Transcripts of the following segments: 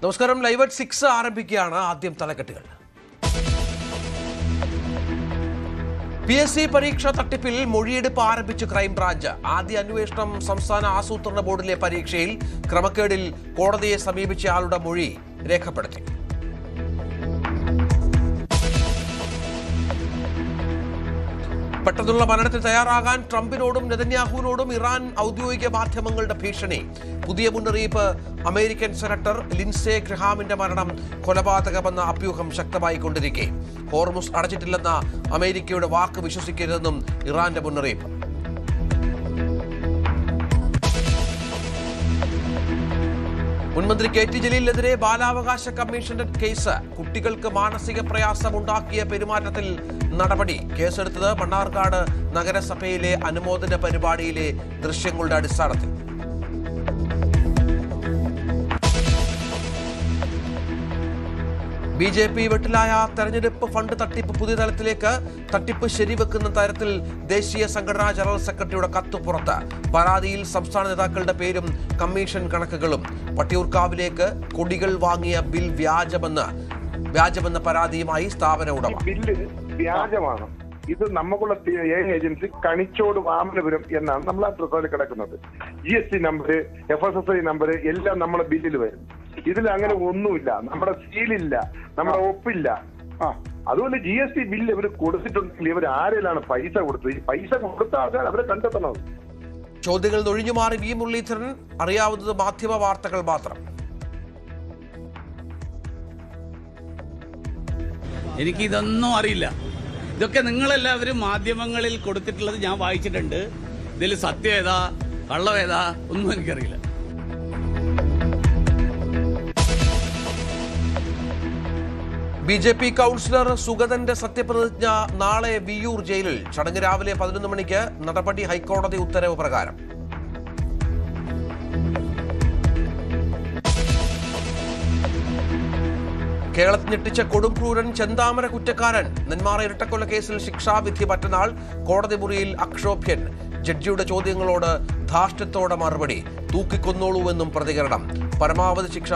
നമസ്കാരം. Live at 6 ആരംഭിക്കുകയാണ്. ആദ്യം തലക്കെട്ടുകൾ. PSC പരീക്ഷാ തട്ടിപ്പിൽ മൊഴിയെടുപ്പ് ആരംഭിച്ചു ക്രൈംബ്രാഞ്ച്. ആദ്യ അന്വേഷണം സംസ്ഥാന ആസൂത്രണ ബോർഡിലെ പരീക്ഷയിൽ ക്രമക്കേടിൽ കോടതിയെ സമീപിച്ച ആളുടെ മൊഴി രേഖപ്പെടുത്തി. പെട്ടെന്നുള്ള മരണത്തിന് തയ്യാറാകാൻ ട്രംപിനോടും നെതന്യാഹുവിനോടും ഇറാൻ ഔദ്യോഗിക മാധ്യമങ്ങളുടെ ഭീഷണി. പുതിയ മുന്നറിയിപ്പ്. അമേരിക്കൻ സെനറ്റർ ലിൻസേ ഗ്രഹാമിന്റെ മരണം കൊലപാതകമെന്ന അഭ്യൂഹം ശക്തമായിക്കൊണ്ടിരിക്കെ ഹോർമുസ് അടച്ചിട്ടില്ലെന്ന അമേരിക്കയുടെ വാക്ക് വിശ്വസിക്കരുതെന്നും ഇറാന്റെ മുന്നറിയിപ്പ്. മുൻമന്ത്രി KT ജലീലിനെതിരെ ബാലാവകാശ കമ്മീഷന്റെ കേസ്. കുട്ടികൾക്ക് മാനസിക പ്രയാസമുണ്ടാക്കിയ പെരുമാറ്റത്തിൽ നടപടി. കേസെടുത്തത് മണ്ണാർക്കാട് നഗരസഭയിലെ അനുമോദന പരിപാടിയിലെ ദൃശ്യങ്ങളുടെ അടിസ്ഥാനത്തിൽ. BJP വെട്ടിലായ തെരഞ്ഞെടുപ്പ് ഫണ്ട് തട്ടിപ്പ് പുതിയ തലത്തിലേക്ക്. തട്ടിപ്പ് ശരിവെക്കുന്ന തരത്തിൽ ദേശീയ സംഘടനാ ജനറൽ സെക്രട്ടറിയുടെ കത്ത് പുറത്ത്. പരാതിയിൽ സംസ്ഥാന നേതാക്കളുടെ പേരും കമ്മീഷൻ കണക്കുകളും. വട്ടിയൂർക്കാവിലേക്ക് കൊടികൾ വാങ്ങിയ ബിൽ വ്യാജമെന്ന പരാതിയുമായി സ്ഥാപന ഉടമ. ബില്ല് വ്യാജമാണ്. ഇത് നമുക്കുള്ള ഏജൻസി കണിച്ചോട് വാമനപുരം എന്നാണ് നമ്മൾ ആ പ്രൊഫൈലിൽ കിടക്കുന്നത്. GST നമ്പർ, FSSI നമ്പർ എല്ലാം നമ്മുടെ ബില്ലിൽ വരും. ഇതിൽ അങ്ങനെ ഒന്നുമില്ല. നമ്മുടെ സീലില്ല, നമ്മുടെ ഒപ്പില്ല. അതുകൊണ്ട് GST ബില്ല് ഇവർ കൊടുത്തിട്ടുണ്ടെങ്കിൽ ഇവർ ആരെല്ലാം പൈസ കൊടുത്തത്? ഈ പൈസ കൊടുത്ത ആൾക്കാർ അവരെ കണ്ടെത്തണം. ചോദ്യങ്ങൾ ഒഴിഞ്ഞുമാറി V മുരളീധരൻ. അറിയാവുന്നത് മാധ്യമ വാർത്തകൾ മാത്രം. എനിക്കിതൊന്നും അറിയില്ല. ഇതൊക്കെ നിങ്ങളെല്ലാവരും മാധ്യമങ്ങളിൽ കൊടുത്തിട്ടുള്ളത് ഞാൻ വായിച്ചിട്ടുണ്ട്. ഇതിൽ സത്യം ഏതാ കള്ളം ഏതാ ഒന്നും എനിക്കറിയില്ല. BJP കൗൺസിലർ സുഗതന്റെ സത്യപ്രതിജ്ഞ നാളെ വിയ്യൂർ ജയിലിൽ. ചടങ്ങ് രാവിലെ 11 മണിക്ക്. നടപടി ഹൈക്കോടതി ഉത്തരവ് പ്രകാരം. കേരളത്തിൽ ഞെട്ടിച്ച കൊടുംക്രൂരൻ ചെന്താമര കുറ്റക്കാരൻ. നെന്മാറ ഇരട്ടക്കൊല കേസിൽ ശിക്ഷാവിധി മറ്റന്നാൾ. കോടതി മുറിയിൽ അക്ഷോഭ്യൻ. ജഡ്ജിയുടെ ചോദ്യങ്ങളോട് ധാർഷ്ട്യത്തോടെ മറുപടി. തൂക്കിക്കൊന്നോളൂവെന്നും പ്രതികരണം. പരമാവധി ശിക്ഷ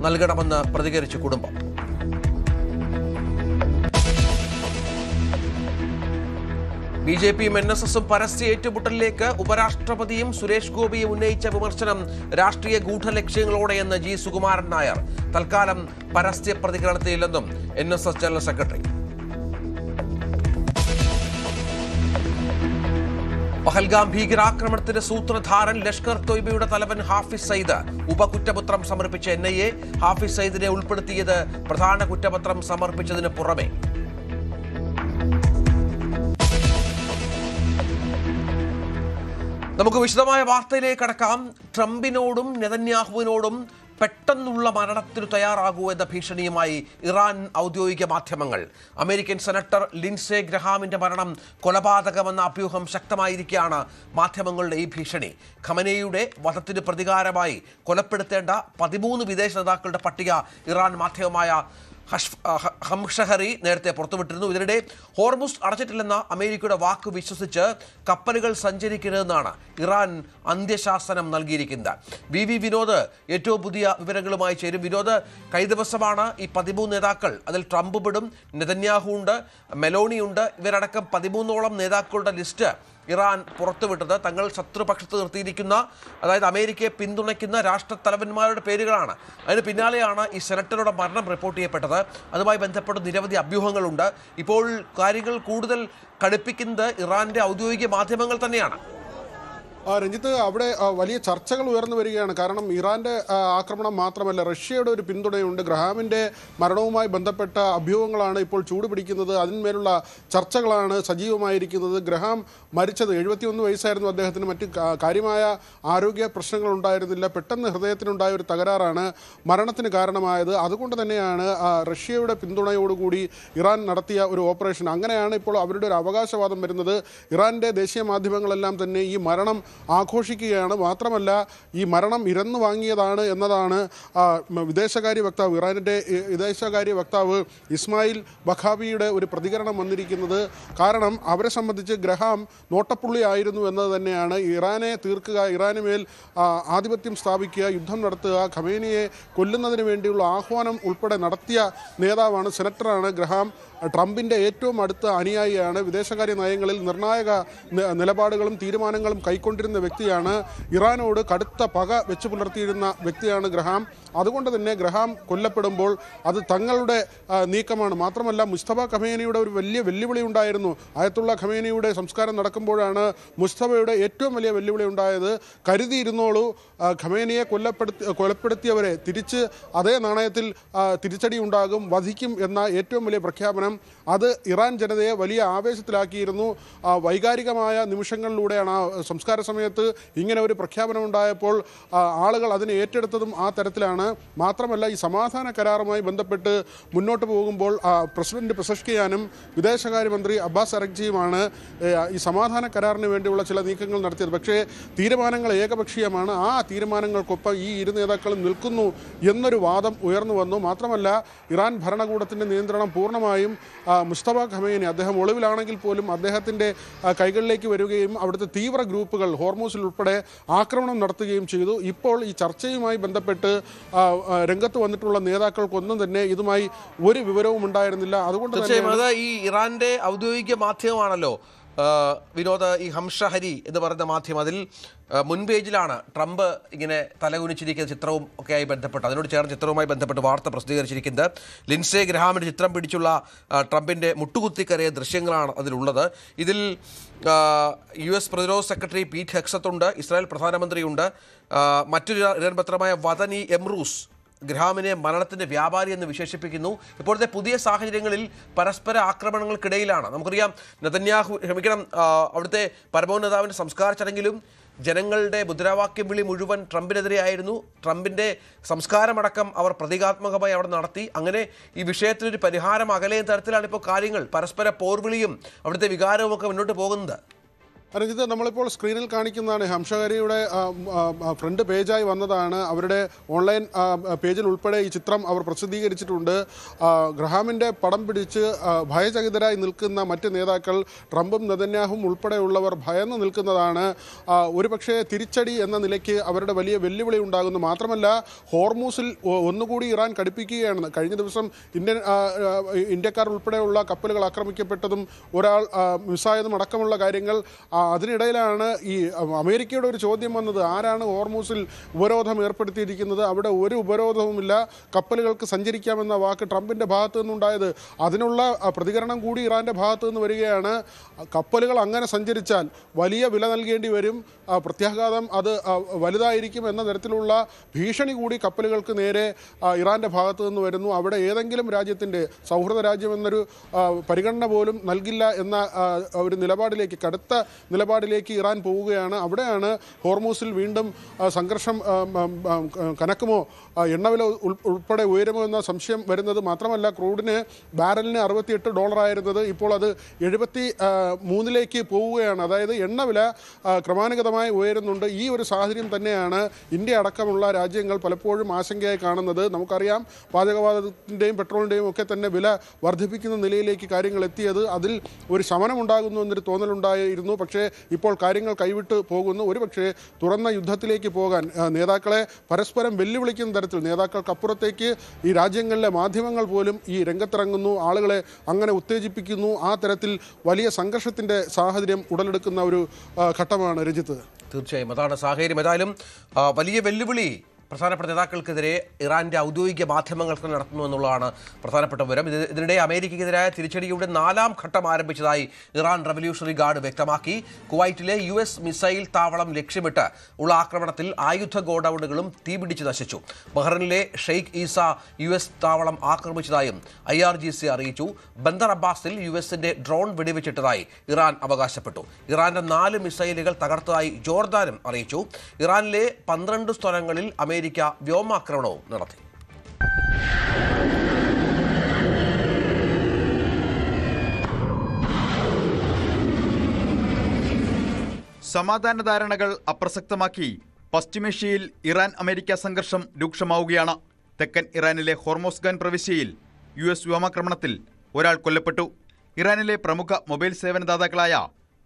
നൽകണമെന്ന് പ്രതികരിച്ചു കുടുംബം. BJPയും NSSും പരസ്യ ഏറ്റുമുട്ടലിലേക്ക്. ഉപരാഷ്ട്രപതിയും സുരേഷ് ഗോപിയും ഉന്നയിച്ച വിമർശനം രാഷ്ട്രീയ ഗൂഢലക്ഷ്യങ്ങളോടെയെന്ന് G സുകുമാരൻ നായർ. തൽക്കാലം പരസ്യ പ്രതികരണത്തിലില്ലെന്നും NSS ജനറൽ സെക്രട്ടറി. പഹൽഗാം ഭീകരാക്രമണത്തിന്റെ സൂത്രധാരൻ ലഷ്കർ തൊയ്ബയുടെ തലവൻ ഹാഫിസ് സയ്യിദ്. ഉപകുറ്റപത്രം സമർപ്പിച്ച NIA. ഹാഫിസ് സയ്യിദിനെ ഉൾപ്പെടുത്തിയത് പ്രധാന കുറ്റപത്രം സമർപ്പിച്ചതിന് പുറമെ. നമുക്ക് വിശദമായ വാർത്തയിലേക്ക് കടക്കാം. ട്രംപിനോടും നെതന്യാഹുവിനോടും പെട്ടെന്നുള്ള മരണത്തിനു തയ്യാറാകൂ എന്ന ഭീഷണിയുമായി ഇറാൻ ഔദ്യോഗിക മാധ്യമങ്ങൾ. അമേരിക്കൻ സെനറ്റർ ലിൻസേ ഗ്രഹാമിന്റെ മരണം കൊലപാതകമെന്ന അഭ്യൂഹം ശക്തമായിരിക്കെയാണ് മാധ്യമങ്ങളുടെ ഈ ഭീഷണി. ഖമനേയുടെ വധത്തിന് പ്രതികാരമായി കൊലപ്പെടുത്തേണ്ട 13 വിദേശ നേതാക്കളുടെ പട്ടിക ഇറാൻ മാധ്യമമായ ഹംഷഹറി നേരത്തെ പുറത്തുവിട്ടിരുന്നു. ഇതിനിടെ ഹോർമുസ് അടച്ചിട്ടില്ലെന്ന അമേരിക്കയുടെ വാക്ക് വിശ്വസിച്ച് കപ്പലുകൾ സഞ്ചരിക്കരുതെന്നാണ് ഇറാൻ അന്ത്യശാസനം നൽകിയിരിക്കുന്നത്. VV വിനോദ് ഏറ്റവും പുതിയ വിവരങ്ങളുമായി ചേരും. വിനോദ്, കഴിഞ്ഞ ദിവസമാണ് ഈ 13 നേതാക്കൾ, അതിൽ ട്രംപ് പെടും, നെതന്യാഹു ഉണ്ട്, മെലോണി ഉണ്ട്, ഇവരടക്കം 13ഓളം നേതാക്കളുടെ ലിസ്റ്റ് ഇറാൻ പുറത്തുവിട്ടത്. തങ്ങൾ ശത്രുപക്ഷത്ത് നിർത്തിയിരിക്കുന്ന, അതായത് അമേരിക്കയെ പിന്തുണയ്ക്കുന്ന രാഷ്ട്രത്തലവന്മാരുടെ പേരുകളാണ്. അതിന് പിന്നാലെയാണ് ഈ സെനറ്ററുടെ മരണം റിപ്പോർട്ട് ചെയ്യപ്പെട്ടത്. അതുമായി ബന്ധപ്പെട്ട് നിരവധി അഭ്യൂഹങ്ങളുണ്ട്. ഇപ്പോൾ കാര്യങ്ങൾ കൂടുതൽ കടുപ്പിക്കുന്നത് ഇറാന്റെ ഔദ്യോഗിക മാധ്യമങ്ങൾ തന്നെയാണ്. രഞ്ജിത്ത്, അവിടെ വലിയ ചർച്ചകൾ ഉയർന്നു വരികയാണ്. കാരണം ഇറാന്റെ ആക്രമണം മാത്രമല്ല, റഷ്യയുടെ ഒരു പിന്തുണയുണ്ട്. ഗ്രഹാമിന്റെ മരണവുമായി ബന്ധപ്പെട്ട അഭ്യൂഹങ്ങളാണ് ഇപ്പോൾ ചൂടുപിടിക്കുന്നത്. അതിന്മേലുള്ള ചർച്ചകളാണ് സജീവമായിരിക്കുന്നത്. ഗ്രഹാം മരിച്ചത് 71 വയസ്സായിരുന്നു അദ്ദേഹത്തിന്. മറ്റ് കാര്യമായ ആരോഗ്യ പ്രശ്നങ്ങൾ ഉണ്ടായിരുന്നില്ല. പെട്ടെന്ന് ഹൃദയത്തിനുണ്ടായ ഒരു തകരാറാണ് മരണത്തിന് കാരണമായത്. അതുകൊണ്ട് തന്നെയാണ് റഷ്യയുടെ പിന്തുണയോടുകൂടി ഇറാൻ നടത്തിയ ഒരു ഓപ്പറേഷൻ. അങ്ങനെയാണ് ഇപ്പോൾ അവരുടെ ഒരു അവകാശവാദം വരുന്നത്. ഇറാന്റെ ദേശീയ മാധ്യമങ്ങളെല്ലാം തന്നെ ഈ മരണം ആഘോഷിക്കുകയാണ്. മാത്രമല്ല ഈ മരണം ഇരന്നു വാങ്ങിയതാണ് എന്നതാണ് വിദേശകാര്യ വക്താവ്, ഇറാനിൻ്റെ വിദേശകാര്യ വക്താവ് ഇസ്മായിൽ ബഖാവിയുടെ ഒരു പ്രതികരണം വന്നിരിക്കുന്നത്. കാരണം അവരെ സംബന്ധിച്ച് ഗ്രഹാം നോട്ടപ്പുള്ളി ആയിരുന്നു എന്നത് തന്നെയാണ്. ഇറാനെ തീർക്കുക, ഇറാന് മേൽ ആധിപത്യം സ്ഥാപിക്കുക, യുദ്ധം നടത്തുക, ഖമേനിയെ കൊല്ലുന്നതിന് വേണ്ടിയുള്ള ആഹ്വാനം ഉൾപ്പെടെ നടത്തിയ നേതാവാണ്, സെനറ്ററാണ് ഗ്രഹാം. ട്രംപിൻ്റെ ഏറ്റവും അടുത്ത അനുയായിയാണ്. വിദേശകാര്യ നയങ്ങളിൽ നിർണായക നിലപാടുകളും തീരുമാനങ്ങളും കൈക്കൊണ്ടിരുന്ന വ്യക്തിയാണ്. ഇറാനോട് കടുത്ത പക വെച്ച് പുലർത്തിയിരുന്ന വ്യക്തിയാണ് ഗ്രഹാം. അതുകൊണ്ട് തന്നെ ഗ്രഹാം കൊല്ലപ്പെടുമ്പോൾ അത് തങ്ങളുടെ നീക്കമാണ്. മാത്രമല്ല മുസ്തഫ ഖമേനിയുടെ ഒരു വലിയ വെല്ലുവിളി ഉണ്ടായിരുന്നു. ആയത്തുള്ള ഖമേനിയുടെ സംസ്കാരം നടക്കുമ്പോഴാണ് മുസ്തഫയുടെ ഏറ്റവും വലിയ വെല്ലുവിളി ഉണ്ടായത്. കരുതിയിരുന്നോളൂ, ഖമേനിയെ കൊലപ്പെടുത്തിയവരെ തിരിച്ച് അതേ നാണയത്തിൽ തിരിച്ചടി ഉണ്ടാകും, വധിക്കും എന്ന ഏറ്റവും വലിയ പ്രഖ്യാപനം അത് ഇറാൻ ജനതയെ വലിയ ആവേശത്തിലാക്കിയിരുന്നു. വൈകാരികമായ നിമിഷങ്ങളിലൂടെയാണ് ആ സംസ്കാര സമയത്ത് ഇങ്ങനെ ഒരു പ്രഖ്യാപനം ഉണ്ടായപ്പോൾ ആളുകൾ അതിനെ ഏറ്റെടുത്തതും ആ തരത്തിലാണ്. മാത്രമല്ല ഈ സമാധാന കരാറുമായി ബന്ധപ്പെട്ട് മുന്നോട്ട് പോകുമ്പോൾ പ്രസിഡന്റ് പെസഷ്കിയാനും വിദേശകാര്യമന്ത്രി അബ്ബാസ് അറഗ്ചിയുമാണ് ഈ സമാധാന കരാറിന് വേണ്ടിയുള്ള ചില നീക്കങ്ങൾ നടത്തിയത്. പക്ഷേ തീരുമാനങ്ങൾ ഏകപക്ഷീയമാണ്. ആ തീരുമാനങ്ങൾക്കൊപ്പം ഈ ഇരു നേതാക്കളും നിൽക്കുന്നു എന്നൊരു വാദം ഉയർന്നു വന്നു. മാത്രമല്ല ഇറാൻ ഭരണകൂടത്തിൻ്റെ നിയന്ത്രണം പൂർണ്ണമായും മുസ്തഫ ഖമേനി, അദ്ദേഹം ഒളിവിലാണെങ്കിൽ പോലും അദ്ദേഹത്തിൻ്റെ കൈകളിലേക്ക് വരികയും അവിടുത്തെ തീവ്ര ഗ്രൂപ്പുകൾ ഹോർമൂസിൽ ഉൾപ്പെടെ ആക്രമണം നടത്തുകയും ചെയ്തു. ഇപ്പോൾ ഈ ചർച്ചയുമായി ബന്ധപ്പെട്ട് രംഗത്ത് വന്നിട്ടുള്ള നേതാക്കൾക്കൊന്നും തന്നെ ഇതുമായി ഒരു വിവരവും ഉണ്ടായിരുന്നില്ല. അതുകൊണ്ട് തന്നെ ഈ ഇറാന്റെ ഔദ്യോഗിക മാധ്യമമാണല്ലോ വിനോദ്, ഈ ഹംഷഹരി എന്ന് പറയുന്ന മാധ്യമം, അതിൽ മുൻ പേജിലാണ് ട്രംപ് ഇങ്ങനെ തലകുനിച്ചിരിക്കുന്ന ചിത്രവും ഒക്കെയായി ബന്ധപ്പെട്ട്, അതിനോട് ചേർന്ന ചിത്രവുമായി ബന്ധപ്പെട്ട് വാർത്ത പ്രസിദ്ധീകരിച്ചിരിക്കുന്നത്. ലിൻസേ ഗ്രഹാമിൻ്റെ ചിത്രം പിടിച്ചുള്ള ട്രംപിൻ്റെ മുട്ടുകുത്തിക്കരയ ദൃശ്യങ്ങളാണ് അതിലുള്ളത്. ഇതിൽ US പ്രതിരോധ സെക്രട്ടറി പീറ്റ് ഹെക്സത്ത്, ഇസ്രായേൽ പ്രധാനമന്ത്രിയുണ്ട്. മറ്റൊരു ഇറാൻ പത്രമായ വതനി എംറൂസ് ഗ്രഹാമിനെ മരണത്തിൻ്റെ വ്യാപാരി എന്ന് വിശേഷിപ്പിക്കുന്നു. ഇപ്പോഴത്തെ പുതിയ സാഹചര്യങ്ങളിൽ പരസ്പര ആക്രമണങ്ങൾക്കിടയിലാണ്. നമുക്കറിയാം അവിടുത്തെ പരമോന്നതാവിൻ്റെ സംസ്കാര ചടങ്ങിലും ജനങ്ങളുടെ മുദ്രാവാക്യം വിളി മുഴുവൻ ട്രംപിനെതിരെ ആയിരുന്നു. ട്രംപിൻ്റെ സംസ്കാരമടക്കം അവർ പ്രതീകാത്മകമായി അവിടെ നടത്തി. അങ്ങനെ ഈ വിഷയത്തിനൊരു പരിഹാരം അകലെയും തരത്തിലാണ് ഇപ്പോൾ കാര്യങ്ങൾ. പരസ്പര പോർവിളിയും അവിടുത്തെ വികാരവും ഒക്കെ മുന്നോട്ട് പോകുന്നത്. രഞ്ജിത്ത്, നമ്മളിപ്പോൾ സ്ക്രീനിൽ കാണിക്കുന്നതാണ് ഹംഷഹരിയുടെ ഫ്രണ്ട് പേജായി വന്നതാണ്. അവരുടെ ഓൺലൈൻ പേജിൽ ഉൾപ്പെടെ ഈ ചിത്രം അവർ പ്രസിദ്ധീകരിച്ചിട്ടുണ്ട്. ഗ്രഹാമിൻ്റെ പടം പിടിച്ച് ഭയചകിതരായി നിൽക്കുന്ന മറ്റ് നേതാക്കൾ, ട്രംപും നെതന്യാഹും ഉൾപ്പെടെയുള്ളവർ ഭയന്ന് നിൽക്കുന്നതാണ്. ഒരുപക്ഷെ തിരിച്ചടി എന്ന നിലയ്ക്ക് അവരുടെ വലിയ വെല്ലുവിളി ഉണ്ടാകുന്നു. മാത്രമല്ല ഹോർമൂസിൽ ഒന്നുകൂടി ഇറാൻ കടുപ്പിക്കുകയാണ്. കഴിഞ്ഞ ദിവസം ഇന്ത്യക്കാർ ഉൾപ്പെടെയുള്ള കപ്പലുകൾ ആക്രമിക്കപ്പെട്ടതും ഒരാൾ മിസ്സായതും അടക്കമുള്ള കാര്യങ്ങൾ. അതിനിടയിലാണ് ഈ അമേരിക്കയുടെ ഒരു ചോദ്യം വന്നത്, ആരാണ് ഹോർമൂസിൽ ഉപരോധം ഏർപ്പെടുത്തിയിരിക്കുന്നത്? അവിടെ ഒരു ഉപരോധവുമില്ല, കപ്പലുകൾക്ക് സഞ്ചരിക്കാമെന്ന വാക്ക് ട്രംപിൻ്റെ ഭാഗത്തു നിന്നുണ്ടായത്. അതിനുള്ള പ്രതികരണം കൂടി ഇറാൻ്റെ ഭാഗത്തു നിന്ന് വരികയാണ്. കപ്പലുകൾ അങ്ങനെ സഞ്ചരിച്ചാൽ വലിയ വില നൽകേണ്ടി വരും, പ്രത്യാഘാതം അത് വലുതായിരിക്കും എന്ന തരത്തിലുള്ള ഭീഷണി കൂടി കപ്പലുകൾക്ക് നേരെ ഇറാൻ്റെ ഭാഗത്തു നിന്ന് വരുന്നു. അവിടെ ഏതെങ്കിലും രാജ്യത്തിൻ്റെ സൗഹൃദ രാജ്യമെന്നൊരു പരിഗണന പോലും നൽകില്ല എന്ന ഒരു നിലപാടിലേക്ക്, കടുത്ത നിലപാടിലേക്ക് ഇറാൻ പോവുകയാണ്. അവിടെയാണ് ഹോർമൂസിൽ വീണ്ടും സംഘർഷം കനക്കുമോ, എണ്ണവില ഉൾപ്പെടെ ഉയരുമോ എന്ന സംശയം വരുന്നത്. മാത്രമല്ല ക്രൂഡിന് ബാരലിന് $68 ആയിരുന്നത് ഇപ്പോൾ അത് 73 പോവുകയാണ്. അതായത് എണ്ണവില ക്രമാനുഗതമായി ഉയരുന്നുണ്ട്. ഈ ഒരു സാഹചര്യം തന്നെയാണ് ഇന്ത്യ അടക്കമുള്ള രാജ്യങ്ങൾ പലപ്പോഴും ആശങ്കയായി കാണുന്നത്. നമുക്കറിയാം പാചകവാതകത്തിൻ്റെയും പെട്രോളിൻ്റെയും ഒക്കെ തന്നെ വില വർദ്ധിപ്പിക്കുന്ന നിലയിലേക്ക് കാര്യങ്ങൾ എത്തിയത്. അതിൽ ഒരു ശമനമുണ്ടാകുന്നു എന്നൊരു തോന്നലുണ്ടായിരുന്നു. പക്ഷേ ഇപ്പോൾ കാര്യങ്ങൾ കൈവിട്ട് പോകുന്നു. ഒരുപക്ഷെ തുറന്ന യുദ്ധത്തിലേക്ക് പോകാൻ നേതാക്കളെ പരസ്പരം വെല്ലുവിളിക്കുന്ന തരത്തിൽ, നേതാക്കൾക്കപ്പുറത്തേക്ക് ഈ രാജ്യങ്ങളിലെ മാധ്യമങ്ങൾ പോലും ഈ രംഗത്തിറങ്ങുന്നു, ആളുകളെ അങ്ങനെ ഉത്തേജിപ്പിക്കുന്നു. ആ തരത്തിൽ വലിയ സംഘർഷത്തിൻ്റെ സാഹചര്യം ഉടലെടുക്കുന്ന ഒരു ഘട്ടമാണ് രഞ്ജിത്ത്. തീർച്ചയായും അതാണ് സാഹചര്യം. ഏതായാലും വലിയ വെല്ലുവിളി പ്രധാനപ്പെട്ട നേതാക്കൾക്കെതിരെ ഇറാൻ്റെ ഔദ്യോഗിക മാധ്യമങ്ങൾ നടത്തുന്നു എന്നുള്ളതാണ് പ്രധാനപ്പെട്ട വിവരം. ഇതിനിടെ അമേരിക്കയ്ക്കെതിരായ തിരിച്ചടിയുടെ 4ാം ഘട്ടം ആരംഭിച്ചതായി ഇറാൻ റവല്യൂഷണറി ഗാർഡ് വ്യക്തമാക്കി. കുവൈറ്റിലെ US മിസൈൽ താവളം ലക്ഷ്യമിട്ട് ഉള്ള ആക്രമണത്തിൽ ആയുധ ഗോഡൌണുകളും തീപിടിച്ച് നശിച്ചു. ബഹ്റൈനിലെ ഷെയ്ഖ് ഈസ US താവളം ആക്രമിച്ചതായും IRGC അറിയിച്ചു. ബന്ദർ അബ്ബാസിൽ USന്റെ ഡ്രോൺ വെടിവെച്ചിട്ടതായി ഇറാൻ അവകാശപ്പെട്ടു. ഇറാന്റെ 4 മിസൈലുകൾ തകർത്തതായി ജോർദാനും അറിയിച്ചു. ഇറാനിലെ 12 സ്ഥലങ്ങളിൽ അമേരിക്ക വ്യോമാക്രമണവും നടത്തി. സമാധാന ധാരണകൾ അപ്രസക്തമാക്കി പശ്ചിമേഷ്യയിൽ ഇറാൻ അമേരിക്ക സംഘർഷം രൂക്ഷമാവുകയാണ്. തെക്കൻ ഇറാനിലെ ഹോർമോസ്ഗാൻ പ്രവിശ്യയിൽ US വ്യോമാക്രമണത്തിൽ ഒരാൾ കൊല്ലപ്പെട്ടു. ഇറാനിലെ പ്രമുഖ മൊബൈൽ സേവനദാതാക്കളായ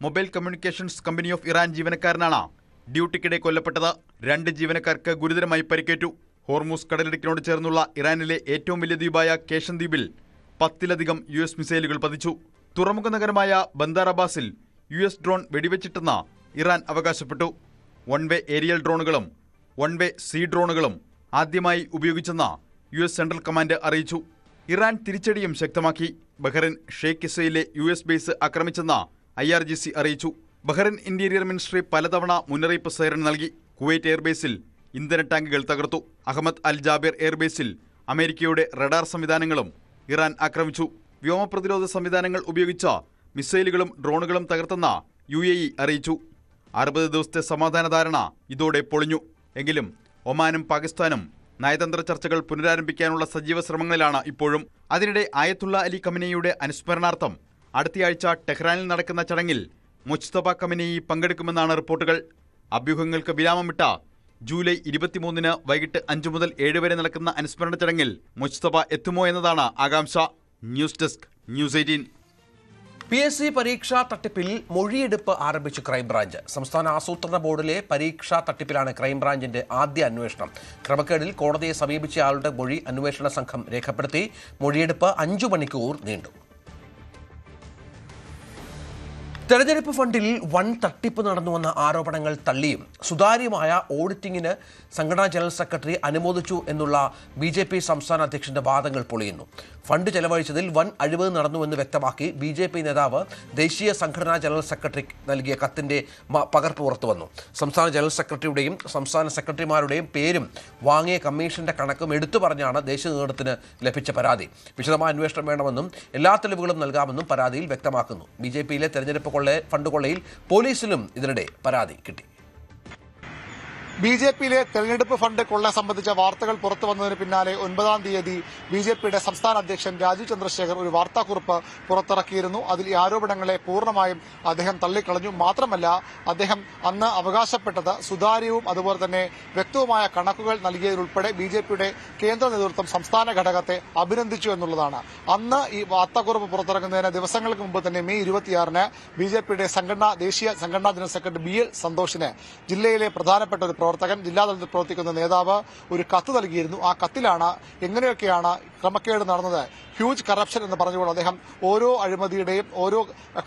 mobile communications company of Iran ജീവനക്കാരനാണ് ഡ്യൂട്ടിക്കിടെ കൊല്ലപ്പെട്ടത്. 2 ജീവനക്കാർക്ക് ഗുരുതരമായി പരിക്കേറ്റു. ഹോർമൂസ് കടലിടുക്കിനോട് ചേർന്നുള്ള ഇറാനിലെ ഏറ്റവും വലിയ ദ്വീപായ കേഷൻ ദ്വീപിൽ 10-ലധികം US മിസൈലുകൾ പതിച്ചു. തുറമുഖ നഗരമായ ബന്ദാർ അബ്ബാസിൽ US ഡ്രോൺ വെടിവെച്ചിട്ടെന്ന് ഇറാൻ അവകാശപ്പെട്ടു. 1-വേ ഏരിയൽ ഡ്രോണുകളും 1-വേ സീ ഡ്രോണുകളും ആദ്യമായി ഉപയോഗിച്ചെന്ന് US സെൻട്രൽ കമാൻഡ് അറിയിച്ചു. ഇറാൻ തിരിച്ചടിയും ശക്തമാക്കി. ബഹ്റൈൻ ഷെയ്ഖ് ഇസയിലെ US ബേസ് ആക്രമിച്ചെന്ന് IRGC അറിയിച്ചു. ബഹ്റൈൻ ഇന്റീരിയർ മിനിസ്ട്രി പലതവണ മുന്നറിയിപ്പ് സൈറൻ നൽകി. കുവൈറ്റ് എയർബേസിൽ ഇന്ധന ടാങ്കുകൾ തകർത്തു. അഹമ്മദ് അൽ ജാബിർ എയർബേസിൽ അമേരിക്കയുടെ റഡാർ സംവിധാനങ്ങളും ഇറാൻ ആക്രമിച്ചു. വ്യോമപ്രതിരോധ സംവിധാനങ്ങൾ ഉപയോഗിച്ച മിസൈലുകളും ഡ്രോണുകളും തകർത്തെന്ന് UAE അറിയിച്ചു. 60 ദിവസത്തെ സമാധാന ധാരണ ഇതോടെ പൊളിഞ്ഞു. എങ്കിലും ഒമാനും പാകിസ്ഥാനും നയതന്ത്ര ചർച്ചകൾ പുനരാരംഭിക്കാനുള്ള സജീവ ശ്രമങ്ങളിലാണ് ഇപ്പോഴും. അതിനിടെ ആയത്തുള്ള അലി ഖമനേയിയുടെ അനുസ്മരണാർത്ഥം അടുത്തയാഴ്ച ടെഹ്റാനിൽ നടക്കുന്ന ചടങ്ങിൽ മുജ്തബ ഖമനേയി പങ്കെടുക്കുമെന്നാണ് റിപ്പോർട്ടുകൾ. അഭ്യൂഹങ്ങൾക്ക് വിരാമമിട്ട ജൂലൈ 23-ന് വൈകിട്ട് 5 മുതൽ 7 വരെ നടക്കുന്ന അനുസ്മരണ ചടങ്ങിൽ മുജ്തബ എത്തുമോ എന്നതാണ് ആകാംക്ഷ. News desk, news 18. PSC പരീക്ഷാ തട്ടിപ്പിൽ മൊഴിയെടുപ്പ് ആരംഭിച്ചു ക്രൈംബ്രാഞ്ച്. സംസ്ഥാന ആസൂത്രണ ബോർഡിലെ പരീക്ഷാ തട്ടിപ്പിലാണ് ക്രൈംബ്രാഞ്ചിന്റെ ആദ്യ അന്വേഷണം. ക്രമക്കേടിൽ കോടതിയെ സമീപിച്ചയാളുടെ മൊഴി അന്വേഷണ സംഘം രേഖപ്പെടുത്തി. മൊഴിയെടുപ്പ് 5 മണിക്കൂർ നീണ്ടു. തെരഞ്ഞെടുപ്പ് ഫണ്ടിൽ വൻ തട്ടിപ്പ് നടന്നുവെന്ന ആരോപണങ്ങൾ തള്ളിയും സുതാര്യമായ ഓഡിറ്റിംഗിന് സംഘടനാ ജനറൽ സെക്രട്ടറി അനുമോദിച്ചു എന്നുള്ള BJP സംസ്ഥാന അധ്യക്ഷന്റെ വാദങ്ങൾ പൊളിയുന്നു. ഫണ്ട് ചെലവഴിച്ചതിൽ വൻ അഴിമതി നടന്നുവെന്ന് വ്യക്തമാക്കി BJP നേതാവ് ദേശീയ സംഘടനാ ജനറൽ സെക്രട്ടറി നൽകിയ കത്തിന്റെ പകർപ്പ് പുറത്തുവന്നു. സംസ്ഥാന ജനറൽ സെക്രട്ടറിയുടെയും സംസ്ഥാന സെക്രട്ടറിമാരുടെയും പേരും വാങ്ങിയ കമ്മീഷന്റെ കണക്കും എടുത്തു പറഞ്ഞാണ് ദേശീയ നേതൃത്വത്തിന് ലഭിച്ച പരാതി. വിശദമായ അന്വേഷണം വേണമെന്നും എല്ലാ തെളിവുകളും നൽകാമെന്നും പരാതിയിൽ വ്യക്തമാക്കുന്നു. BJPയിലെ തെരഞ്ഞെടുപ്പ് ഫണ്ട് കൊള്ളയിൽ പോലീസിലും ഇതിനിടെ പരാതി കിട്ടി. BJPയിലെ തെരഞ്ഞെടുപ്പ് ഫണ്ട് കൊള്ള സംബന്ധിച്ച വാർത്തകൾ പുറത്തു വന്നതിന് പിന്നാലെ 9-ാം തീയതി BJPയുടെ സംസ്ഥാന അധ്യക്ഷൻ രാജീവ് ചന്ദ്രശേഖർ ഒരു വാർത്താക്കുറിപ്പ് പുറത്തിറക്കിയിരുന്നു. അതിൽ ഈ ആരോപണങ്ങളെ പൂർണ്ണമായും അദ്ദേഹം തള്ളിക്കളഞ്ഞു. മാത്രമല്ല, അദ്ദേഹം അന്ന് അവകാശപ്പെട്ടത് സുതാര്യവും അതുപോലെ തന്നെ വ്യക്തവുമായ കണക്കുകൾ നൽകിയതിലുൾപ്പെടെ BJPയുടെ കേന്ദ്ര നേതൃത്വം സംസ്ഥാന ഘടകത്തെ അഭിനന്ദിച്ചു എന്നുള്ളതാണ്. അന്ന് ഈ വാർത്താക്കുറിപ്പ് പുറത്തിറങ്ങുന്നതിന് ദിവസങ്ങൾക്ക് മുമ്പ് തന്നെ മെയ് 26-ന് BJPയുടെ ദേശീയ സംഘടനാ ജനറൽ സെക്രട്ടറി BL സന്തോഷിന് ജില്ലയിലെ പ്രധാനപ്പെട്ട ഒരു പ്രവർത്തകൻ, ജില്ലാതലത്തിൽ പ്രവർത്തിക്കുന്ന നേതാവ് ഒരു കത്ത് നൽകിയിരുന്നു. ആ കത്തിലാണ് എങ്ങനെയൊക്കെയാണ് ക്രമക്കേട് നടന്നത്, ഹ്യൂജ് കറപ്ഷൻ എന്ന് പറഞ്ഞുകൊണ്ട് അദ്ദേഹം ഓരോ അഴിമതിയുടെയും ഓരോ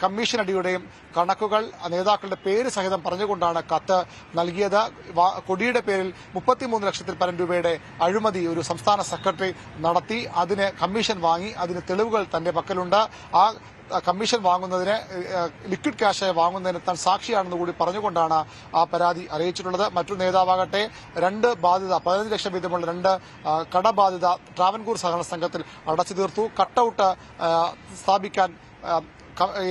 കമ്മീഷൻ അടിയുടെയും കണക്കുകൾ നേതാക്കളുടെ പേര് സഹിതം പറഞ്ഞുകൊണ്ടാണ് കത്ത് നൽകിയത്. കൊടിയുടെ പേരിൽ 33 ലക്ഷത്തിൽ പരം രൂപയുടെ അഴിമതി ഒരു സംസ്ഥാന സെക്രട്ടറി നടത്തി. അതിന് കമ്മീഷൻ വാങ്ങി. അതിന് തെളിവുകൾ തന്റെ പക്കലുണ്ട്. ആ കമ്മീഷൻ വാങ്ങുന്നതിന് ലിക്വിഡ് ക്യാഷ് വാങ്ങുന്നതിന് താൻ സാക്ഷിയാണെന്ന് കൂടി പറഞ്ഞുകൊണ്ടാണ് ആ പരാതി അറിയിച്ചിട്ടുള്ളത്. മറ്റൊരു നേതാവാകട്ടെ 2 ബാധ്യത 15 ലക്ഷം വീതമുള്ള 2 കടബാധ്യത ട്രാവൻകൂർ സഹകരണ സംഘത്തിൽ അടച്ചു തീർത്തു. കട്ടൌട്ട് സ്ഥാപിക്കാൻ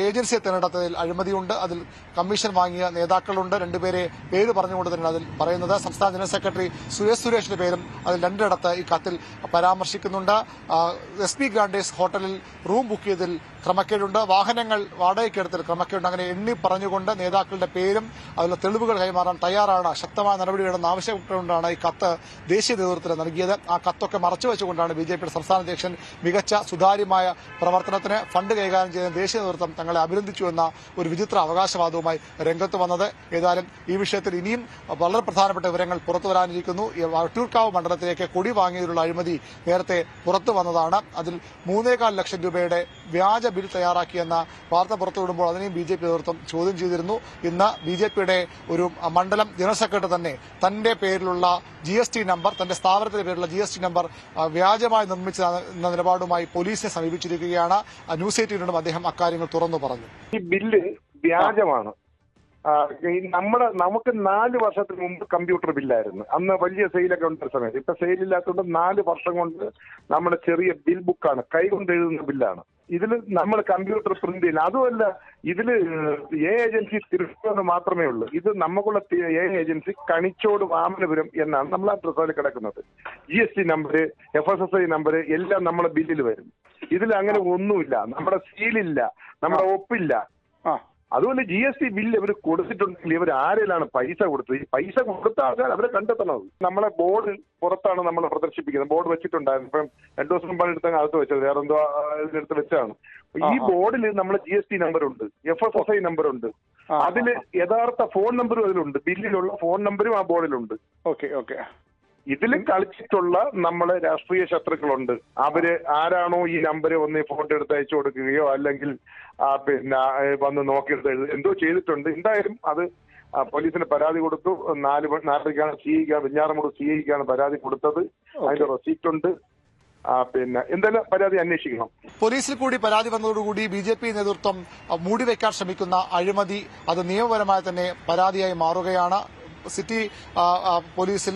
ഏജൻസിയെ തിരഞ്ഞെടുത്തതിൽ അഴിമതിയുണ്ട്. അതിൽ കമ്മീഷൻ വാങ്ങിയ നേതാക്കളുണ്ട്. 2 പേരെ പേര് പറഞ്ഞുകൊണ്ട് തന്നെ അതിൽ പറയുന്നത്. സംസ്ഥാന ജനറൽ സെക്രട്ടറി സുരേഷിന്റെ പേരും അതിൽ 2 ഈ കത്തിൽ പരാമർശിക്കുന്നുണ്ട്. SP ഗ്രാൻഡേഴ്സ് ഹോട്ടലിൽ റൂം ബുക്ക് ചെയ്തതിൽ ക്രമക്കേടുണ്ട്. വാഹനങ്ങൾ വാടകയ്ക്കെടുത്തതിൽ ക്രമക്കേടുണ്ട്. അങ്ങനെ എണ്ണി പറഞ്ഞുകൊണ്ട് നേതാക്കളുടെ പേരും അതിലെ തെളിവുകൾ കൈമാറാൻ തയ്യാറാണ്, ശക്തമായ നടപടി വേണമെന്ന് ആവശ്യപ്പെട്ടുകൊണ്ടാണ് ഈ കത്ത് ദേശീയ നേതൃത്വത്തിന് നൽകിയത്. ആ കത്തൊക്കെ മറച്ചുവെച്ചുകൊണ്ടാണ് BJPയുടെ സംസ്ഥാന അധ്യക്ഷൻ മികച്ച സുതാര്യമായ പ്രവർത്തനത്തിന് ഫണ്ട് കൈകാര്യം ചെയ്യുന്ന ദേശീയ നേതൃത്വം തങ്ങളെ അഭിനന്ദിച്ചു എന്ന ഒരു വിചിത്ര അവകാശവാദവുമായി രംഗത്ത് വന്നത്. ഏതായാലും ഈ വിഷയത്തിൽ ഇനിയും വളരെ പ്രധാനപ്പെട്ട വിവരങ്ങൾ പുറത്തുവരാനിരിക്കുന്നു. വട്ടിയൂർക്കാവ് മണ്ഡലത്തിലേക്ക് കൊടി വാങ്ങിയതിലുള്ള അഴിമതി നേരത്തെ പുറത്തു വന്നതാണ്. അതിൽ 3.25 ലക്ഷം രൂപയുടെ വ്യാജ ബിൽ തയ്യാറാക്കിയെന്ന വാർത്ത പുറത്തുവിടുമ്പോൾ അതിനെയും BJP നേതൃത്വം ചോദ്യം ചെയ്തിരുന്നു. ഇന്ന് BJPയുടെ ഒരു മണ്ഡലം ജനറൽ സെക്രട്ടറി തന്നെ തന്റെ പേരിലുള്ള GST നമ്പർ, തന്റെ സ്ഥാപനത്തിന്റെ പേരിലുള്ള GST നമ്പർ വ്യാജമായി നിർമ്മിച്ചതെന്ന നിലപാടുമായി പോലീസിനെ സമീപിച്ചിരിക്കുകയാണ്. ന്യൂസ് 18-നോടും അദ്ദേഹം അക്കാര്യങ്ങൾ തുറന്നു പറഞ്ഞു. ഈ ബില്ല് വ്യാജമാണ്. നമുക്ക് 4 വർഷത്തിന് മുമ്പ് കമ്പ്യൂട്ടർ ബില്ലായിരുന്നു. അന്ന് വലിയ സെയിലൊക്കെ ഉണ്ടായ സമയത്ത്. ഇപ്പൊ സെയിലില്ലാത്തതുകൊണ്ട് 4 വർഷം കൊണ്ട് നമ്മുടെ ചെറിയ ബിൽ ബുക്കാണ്, കൈകൊണ്ട് എഴുതുന്ന ബില്ലാണ്. ഇതിൽ നമ്മൾ കമ്പ്യൂട്ടർ പ്രിന്റ് ചെയ്യില്ല. അതുമല്ല, ഇതില് ഏജൻസി തിരുവനന്തപുരം മാത്രമേ ഉള്ളൂ. ഇത് നമുക്കുള്ള ഏജൻസി കണിച്ചോട് വാമനപുരം എന്നാണ് നമ്മൾ ആ ഡ്രസ്സിൽ കിടക്കുന്നത്. GST നമ്പർ, FSSI നമ്പർ എല്ലാം നമ്മളെ ബില്ലിൽ വരും. ഇതിൽ അങ്ങനെ ഒന്നുമില്ല. നമ്മുടെ സീലില്ല, നമ്മുടെ ഒപ്പില്ല. അതുപോലെ GST ബില്ല് ഇവർ കൊടുത്തിട്ടുണ്ടെങ്കിൽ ഇവർ ആരെയാണ് പൈസ കൊടുത്തത്? ഈ പൈസ കൊടുത്ത ആൾക്കാർ അവരെ കണ്ടെത്തണത്. നമ്മളെ ബോർഡ് പുറത്താണ് നമ്മൾ പ്രദർശിപ്പിക്കുന്നത്. ബോർഡ് വെച്ചിട്ടുണ്ടായിരുന്നു. ഇപ്പം 2 ദിവസം മുമ്പാണ് എടുത്ത് അകത്ത് വെച്ചത്, വേറെ എന്തോ ഇതിനെടുത്ത് വെച്ചാണ്. ഈ ബോർഡിൽ നമ്മളെ GST നമ്പർ ഉണ്ട്, FSSI നമ്പർ ഉണ്ട്, അതില് യഥാർത്ഥ ഫോൺ നമ്പറും അതിലുണ്ട്, ബില്ലിലുള്ള ഫോൺ നമ്പറും ആ ബോർഡിലുണ്ട്. ഇതിൽ കളിച്ചിട്ടുള്ള നമ്മളെ രാഷ്ട്രീയ ശത്രുക്കളുണ്ട്. അവര് ആരാണോ ഈ നമ്പർ ഒന്ന് ഫോട്ടോ എടുത്ത് അയച്ചു കൊടുക്കുകയോ അല്ലെങ്കിൽ പിന്നെ വന്ന് നോക്കിയെടുത്ത് എന്തോ ചെയ്തിട്ടുണ്ട്. എന്തായാലും അത് പോലീസിന് പരാതി കൊടുത്തു. 4 വെഞ്ഞാറമൂട് CIക്കാണ് പരാതി കൊടുത്തത്. അതിന്റെ റെസീപ്റ്റ് ഉണ്ട്. പിന്നെ എന്തായാലും പരാതി അന്വേഷിക്കണം. പോലീസിൽ കൂടി പരാതി വന്നതോടുകൂടി BJP നേതൃത്വം മൂടിവെക്കാൻ ശ്രമിക്കുന്ന അഴിമതി അത് നിയമപരമായി തന്നെ പരാതിയായി മാറുകയാണ്. സിറ്റി പോലീസിൽ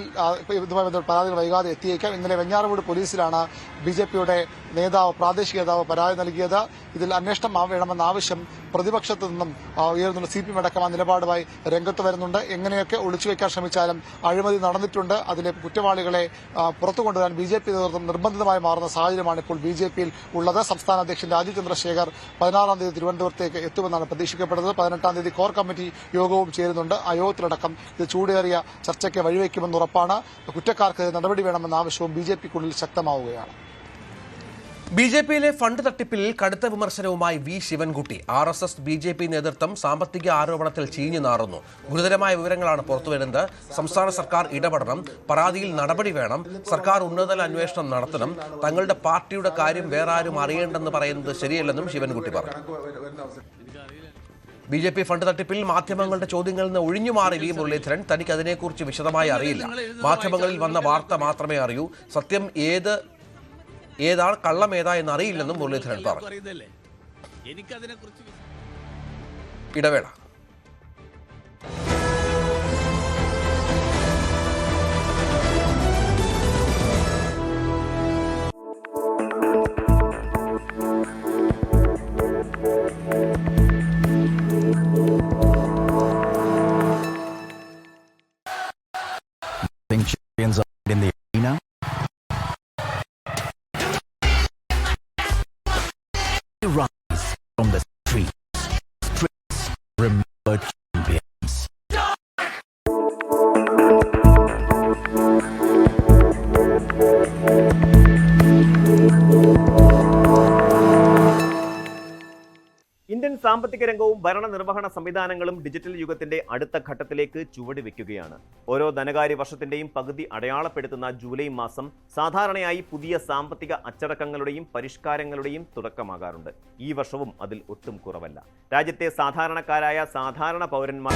ഇതുമായി ബന്ധപ്പെട്ട് പരാതികൾ വൈകാതെ എത്തിയേക്കാം. ഇന്നലെ വെഞ്ഞാറമൂട് പോലീസിലാണ് BJPയുടെ പ്രാദേശിക നേതാവ് പരാതി നൽകിയത്. ഇതിൽ അന്വേഷണം വേണമെന്ന ആവശ്യം പ്രതിപക്ഷത്തു നിന്നും ഉയർന്നുള്ള CPM അടക്കം നിലപാടുമായി രംഗത്ത് വരുന്നുണ്ട്. എങ്ങനെയൊക്കെ ഒളിച്ചുവെക്കാൻ ശ്രമിച്ചാലും അഴിമതി നടന്നിട്ടുണ്ട്. അതിലെ കുറ്റവാളികളെ പുറത്തു കൊണ്ടുവരാൻ BJP നേതൃത്വം നിർബന്ധിതമായി മാറുന്ന സാഹചര്യമാണ് ഇപ്പോൾ BJPയിൽ ഉള്ളത്. സംസ്ഥാന അധ്യക്ഷൻ രാജീവ് ചന്ദ്രശേഖർ 16-ാം തീയതി തിരുവനന്തപുരത്തേക്ക് എത്തുമെന്നാണ് പ്രതീക്ഷിക്കപ്പെടുന്നത്. 18-ാം തീയതി കോർ കമ്മിറ്റി യോഗവും ചേരുന്നുണ്ട്. ആ യോഗത്തിലടക്കം ഇത് ചൂടേറിയ ചർച്ചയ്ക്ക് വഴിവെക്കുമെന്ന് ഉറപ്പാണ്. കുറ്റക്കാർക്ക് നടപടി വേണമെന്ന ആവശ്യവും BJPക്കുള്ളിൽ ശക്തമാവുകയാണ്. BJPയിലെ ഫണ്ട് തട്ടിപ്പിൽ കടുത്ത വിമർശനവുമായി ശിവൻകുട്ടി. RSS BJP നേതൃത്വം സാമ്പത്തിക ആരോപണത്തിൽ ചീഞ്ഞു നാറുന്നു. ഗുരുതരമായ വിവരങ്ങളാണ് പുറത്തുവരുന്നത്. സംസ്ഥാന സർക്കാർ ഇടപെടണം, പരാതിയിൽ നടപടി വേണം, സർക്കാർ ഉന്നതതല അന്വേഷണം നടത്തണം, തങ്ങളുടെ പാർട്ടിയുടെ കാര്യം വേറെ ആരും അറിയേണ്ടെന്ന് പറയുന്നത് ശരിയല്ലെന്നും ശിവൻകുട്ടി പറഞ്ഞു. BJP ഫണ്ട് തട്ടിപ്പിൽ മാധ്യമങ്ങളുടെ ചോദ്യങ്ങളിൽ നിന്ന് ഒഴിഞ്ഞുമാറി V മുരളീധരൻ. തനിക്ക് അതിനെക്കുറിച്ച് വിശദമായി അറിയില്ല. മാധ്യമങ്ങളിൽ വന്ന വാർത്ത മാത്രമേ അറിയൂ. സത്യം ഏതാണ് കള്ളം ഏതാ എന്നറിയില്ലെന്നും മുരളീധരൻ പറഞ്ഞു. ഇടവേള. Champions in the arena. Rise from the streets. Remember champions. Indian സാമ്പത്തിക രംഗവും ഭരണനിർവഹണ സംവിധാനങ്ങളും ഡിജിറ്റൽ യുഗത്തിന്റെ അടുത്ത ഘട്ടത്തിലേക്ക് ചുവടുവെക്കുകയാണ്. ഓരോ ധനകാര്യ വർഷത്തിന്റെയും പകുതി അടയാളപ്പെടുത്തുന്ന ജൂലൈ മാസം സാധാരണയായി പുതിയ സാമ്പത്തിക അച്ചടക്കങ്ങളുടെയും പരിഷ്കാരങ്ങളുടെയും തുടക്കമാകാറുണ്ട്. ഈ വർഷവും അതിൽ ഒട്ടും കുറവല്ല. രാജ്യത്തെ സാധാരണക്കാരായ സാധാരണ പൗരന്മാർ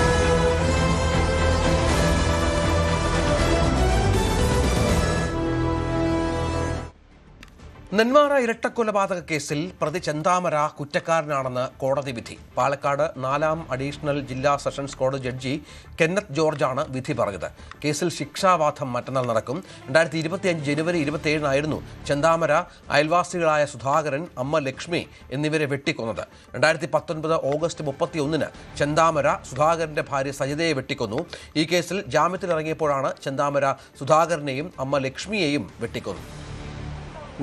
നെന്മാറ ഇരട്ടക്കൊലപാതക കേസിൽ പ്രതി ചെന്താമര കുറ്റക്കാരനാണെന്ന് കോടതി വിധി. പാലക്കാട് 4ാം അഡീഷണൽ ജില്ലാ സെഷൻസ് കോടതി ജഡ്ജി കെന്നത്ത് ജോർജാണ് വിധി പറഞ്ഞത്. കേസിൽ ശിക്ഷാവാദം മറ്റന്നാൾ നടക്കും. 2025 ജനുവരി 27-നായിരുന്നു ചെന്താമര അയൽവാസികളായ സുധാകരൻ, അമ്മ ലക്ഷ്മി എന്നിവരെ വെട്ടിക്കൊന്നത്. 2019 ഓഗസ്റ്റ് 31-ന് ചെന്താമര സുധാകരന്റെ ഭാര്യ സജിതയെ വെട്ടിക്കൊന്നു. ഈ കേസിൽ ജാമ്യത്തിലിറങ്ങിയപ്പോഴാണ് ചെന്താമര സുധാകരനെയും അമ്മ ലക്ഷ്മിയെയും വെട്ടിക്കൊന്നത്.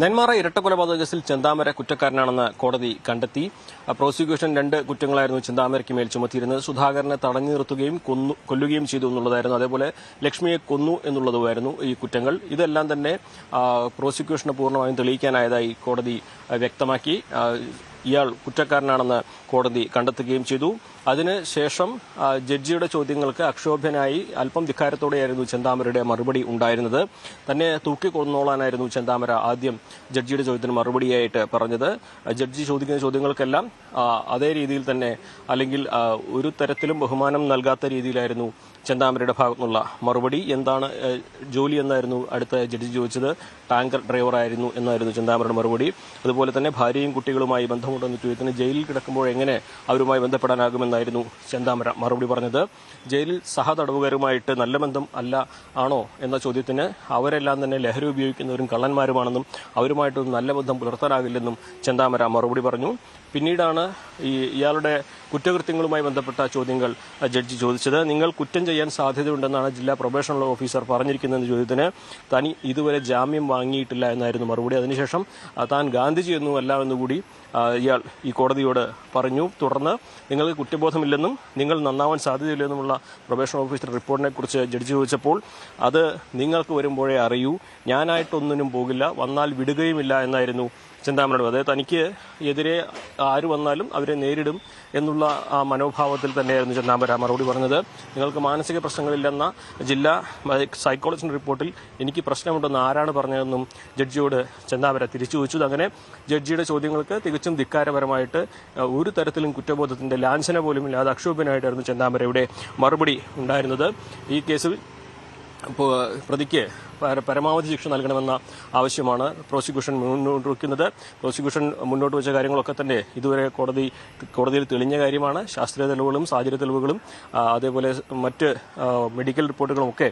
നെന്മാറ ഇരട്ടക്കൊലപാതക കേസിൽ ചെന്താമര കുറ്റക്കാരനാണെന്ന് കോടതി കണ്ടെത്തി. പ്രോസിക്യൂഷൻ 2 കുറ്റങ്ങളായിരുന്നു ചെന്താമരയ്ക്ക് മേൽ ചുമത്തിയിരുന്നത്. സുധാകരനെ തടഞ്ഞു നിർത്തുകയും കൊല്ലുകയും ചെയ്തു എന്നുള്ളതായിരുന്നു. അതേപോലെ ലക്ഷ്മിയെ കൊന്നു എന്നുള്ളതുമായിരുന്നു ഈ കുറ്റങ്ങൾ. ഇതെല്ലാം തന്നെ പ്രോസിക്യൂഷന് പൂർണ്ണമായും തെളിയിക്കാനായതായി കോടതി വ്യക്തമാക്കി. ഇയാൾ കുറ്റക്കാരനാണെന്ന് കോടതി കണ്ടെത്തുകയും ചെയ്തു. അതിനുശേഷം ജഡ്ജിയുടെ ചോദ്യങ്ങൾക്ക് അക്ഷോഭ്യനായി അല്പം ധിക്കാരത്തോടെയായിരുന്നു ചെന്താമരയുടെ മറുപടി ഉണ്ടായിരുന്നത്. തന്നെ തൂക്കിക്കൊന്നോളാനായിരുന്നു ചെന്താമര ആദ്യം ജഡ്ജിയുടെ ചോദ്യത്തിന് മറുപടിയായിട്ട് പറഞ്ഞത്. ജഡ്ജി ചോദിക്കുന്ന ചോദ്യങ്ങൾക്കെല്ലാം അതേ രീതിയിൽ തന്നെ, അല്ലെങ്കിൽ ഒരു തരത്തിലും ബഹുമാനം നൽകാത്ത രീതിയിലായിരുന്നു ചെന്താമരയുടെ ഭാഗത്തുനിന്നുള്ള മറുപടി. എന്താണ് ജോലി എന്നായിരുന്നു അടുത്ത ജഡ്ജി ചോദിച്ചത്. ടാങ്കർ ഡ്രൈവറായിരുന്നു എന്നായിരുന്നു ചെന്താമരയുടെ മറുപടി. അതുപോലെ തന്നെ ഭാര്യയും കുട്ടികളുമായി ബന്ധമുണ്ടെന്ന ചോദ്യത്തിന് ജയിലിൽ കിടക്കുമ്പോൾ എങ്ങനെ അവരുമായി ബന്ധപ്പെടാനാകുമെന്നായിരുന്നു ചെന്താമര മറുപടി പറഞ്ഞത്. ജയിലിൽ സഹതടവുകാരുമായിട്ട് നല്ല ബന്ധം ആണോ എന്ന ചോദ്യത്തിന് അവരെല്ലാം തന്നെ ലഹരി ഉപയോഗിക്കുന്നവരും കള്ളന്മാരുമാണെന്നും അവരുമായിട്ടൊന്നും നല്ല ബന്ധം പുലർത്താനാകില്ലെന്നും ചെന്താമര മറുപടി പറഞ്ഞു. പിന്നീടാണ് ഇയാളുടെ കുറ്റകൃത്യങ്ങളുമായി ബന്ധപ്പെട്ട ചോദ്യങ്ങൾ ജഡ്ജി ചോദിച്ചത്. നിങ്ങൾ കുറ്റം ചെയ്യാൻ സാധ്യതയുണ്ടെന്നാണ് ജില്ലാ പ്രൊബേഷൻ ഓഫീസർ പറഞ്ഞിരിക്കുന്നതെന്ന ചോദ്യത്തിന് താൻ ഇതുവരെ ജാമ്യം വാങ്ങിയിട്ടില്ല എന്നായിരുന്നു മറുപടി. അതിനുശേഷം താൻ ഗാന്ധിജിയൊന്നുമല്ല എന്നുകൂടി ഇയാൾ ഈ കോടതിയോട് പറഞ്ഞു. തുടർന്ന് നിങ്ങൾക്ക് കുറ്റബോധം കുറ്റബോധമില്ലെന്നും നിങ്ങൾ നന്നാവാൻ സാധ്യതയില്ലെന്നുമുള്ള പ്രൊബേഷൻ ഓഫീസർ റിപ്പോർട്ടിനെ കുറിച്ച് ജഡ്ജി ചോദിച്ചപ്പോൾ അത് നിങ്ങൾക്ക് വരുമ്പോഴേ അറിയൂ, ഞാനായിട്ടൊന്നിനും പോകില്ല, വന്നാൽ വിടുകയുമില്ല എന്നായിരുന്നു ചെന്താമരയുടെ. അതായത് തനിക്ക് എതിരെ ആര് വന്നാലും അവരെ നേരിടും എന്നുള്ള ആ മനോഭാവത്തിൽ തന്നെയായിരുന്നു ചെന്താമര മറുപടി പറഞ്ഞത്. നിങ്ങൾക്ക് മാനസിക പ്രശ്നങ്ങളില്ലെന്ന ജില്ലാ സൈക്കോളജിസ്റ്റ് റിപ്പോർട്ടിൽ എനിക്ക് പ്രശ്നമുണ്ടെന്ന് ആരാണ് പറഞ്ഞതെന്നും ജഡ്ജിയോട് ചെന്താമര തിരിച്ചു ചോദിച്ചു. അങ്ങനെ ജഡ്ജിയുടെ ചോദ്യങ്ങൾക്ക് തികച്ചും ധിക്കാരപരമായിട്ട് ഒരു തരത്തിലും കുറ്റബോധത്തിന്റെ ലാഞ്ചന പോലും ഇല്ലാതെ അക്ഷോഭ്യനായിട്ടായിരുന്നു ചെന്താമരയുടെ മറുപടി ഉണ്ടായിരുന്നത്. ഈ കേസിൽ പ്രതിക്ക് പരമാവധി ശിക്ഷ നൽകണമെന്ന ആവശ്യമാണ് പ്രോസിക്യൂഷൻ മുന്നോട്ട് വയ്ക്കുന്നത്. പ്രോസിക്യൂഷൻ മുന്നോട്ട് വെച്ച കാര്യങ്ങളൊക്കെ തന്നെ ഇതുവരെ കോടതിയിൽ തെളിഞ്ഞ കാര്യമാണ്. ശാസ്ത്രീയ തെളിവുകളും സാഹചര്യ തെളിവുകളും അതേപോലെ മറ്റ് മെഡിക്കൽ റിപ്പോർട്ടുകളും ഒക്കെ